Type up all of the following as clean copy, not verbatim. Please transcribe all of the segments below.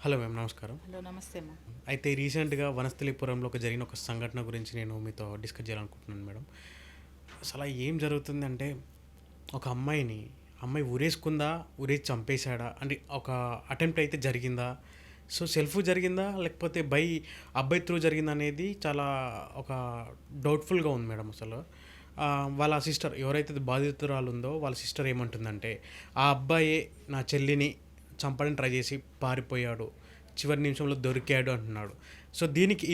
Hello ma'am, నమస్కారం. Hello నమస్తే అమ్మా. అయితే రీసెంట్‌గా వనస్థలిపురంలో జరిగిన ఒక సంఘటన గురించి నేను మీతో డిస్కస్ చేయాలనుకుంటున్నాను మేడం. అసల ఏం జరుగుతుందంటే, ఒక అమ్మాయి ఉరేసుకుందా? ఉరేసి చంపేసాడా? అంటే ఒక అటెంప్ట్ అయితే జరిగిందా? సో, సెల్ఫ్ జరిగిందా? లేకపోతే అబ్బాయి త్రూ జరిగిందనేది చాలా ఒక డౌట్‌ఫుల్‌గా ఉంది మేడం అసలు. వాళ్ళ సిస్టర్ ఎవరైతే బాధితురాలుందో వాళ్ళ సిస్టర్ ఏమంటుందంటే, ఆ అబ్బాయే నా చెల్లిని చంపడానికి ట్రై చేసి పారిపోయాడు. చివరి నిమిషంలో దొరికాడు అంటున్నాడు. సో,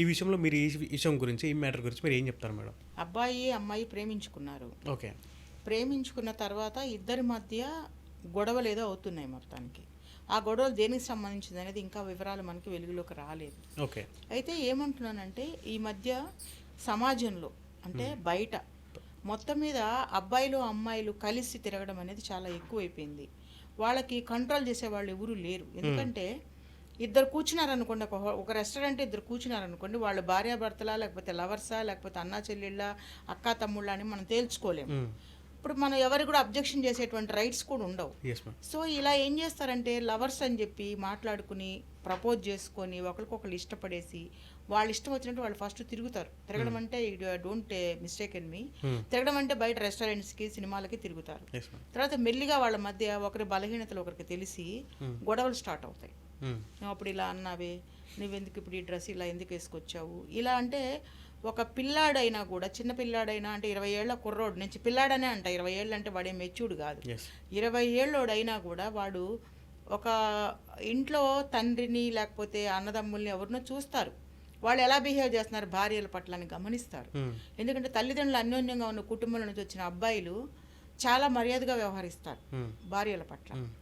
ఈ విషయంలో మీరు విషయం గురించి, ఈ మ్యాటర్ గురించి మీరు ఏం చెప్తారు మేడం? అబ్బాయి అమ్మాయి ప్రేమించుకున్నారు. ఓకే. ప్రేమించుకున్న తర్వాత ఇద్దరి మధ్య గొడవలేదో అవుతున్నాయి మొత్తానికి. ఆ గొడవలు దేనికి సంబంధించింది అనేది ఇంకా వివరాలు మనకి వెలుగులోకి రాలేదు. ఓకే. అయితే ఏమంటున్నానంటే, ఈ మధ్య సమాజంలో అంటే బయట మొత్తం మీద అబ్బాయిలు అమ్మాయిలు కలిసి తిరగడం అనేది చాలా ఎక్కువైపోయింది. వాళ్ళకి కంట్రోల్ చేసే వాళ్ళు ఎవరు లేరు. ఎందుకంటే ఇద్దరు కూర్చున్నారనుకోండి, ఒక రెస్టారెంట్ ఇద్దరు కూర్చున్నారనుకోండి, వాళ్ళు భార్యాభర్తలా లేకపోతే లవర్సా లేకపోతే అన్నా చెల్లెళ్ళ అక్కా తమ్ముళ్ళ అని మనం తేల్చుకోలేము. ఇప్పుడు మనం ఎవరికి కూడా అబ్జెక్షన్ చేసేటువంటి రైట్స్ కూడా ఉండవు. సో ఇలా ఏం చేస్తారంటే, లవర్స్ అని చెప్పి మాట్లాడుకుని ప్రపోజ్ చేసుకొని ఒకరికొకరు ఇష్టపడేసి వాళ్ళు ఇష్టం వచ్చినట్టు వాళ్ళు ఫస్ట్ తిరుగుతారు. తిరగడం అంటే డోంట్ మిస్టేక్ ఇన్ మీ, తిరగడం అంటే బయట రెస్టారెంట్స్కి సినిమాలకి తిరుగుతారు. తర్వాత మెల్లిగా వాళ్ళ మధ్య ఒకరి బలహీనతలు ఒకరికి తెలిసి గొడవలు స్టార్ట్ అవుతాయి. అప్పుడు ఇలా అన్నావే, నువ్వెందుకు ఇప్పుడు ఈ డ్రెస్ ఇలా ఎందుకు వేసుకొచ్చావు, ఇలా అంటే ఒక పిల్లాడైనా కూడా, చిన్న పిల్లాడైనా అంటే 20 ఏళ్ల కుర్రోడు నుంచి పిల్లాడనే అంట, 20 ఏళ్ళు అంటే వాడే మెచ్యూర్డ్ కాదు. 20 ఏళ్ళోడైనా కూడా వాడు ఒక ఇంట్లో తండ్రిని లేకపోతే అన్నదమ్ముల్ని ఎవరినో చూస్తారు, వాళ్ళు ఎలా బిహేవ్ చేస్తున్నారు భార్యల పట్ల అని గమనిస్తారు. ఎందుకంటే తల్లిదండ్రులు అన్యోన్యంగా ఉన్న కుటుంబంలో నుంచి వచ్చిన అబ్బాయిలు చాలా మర్యాదగా వ్యవహరిస్తారు భార్యల పట్ల.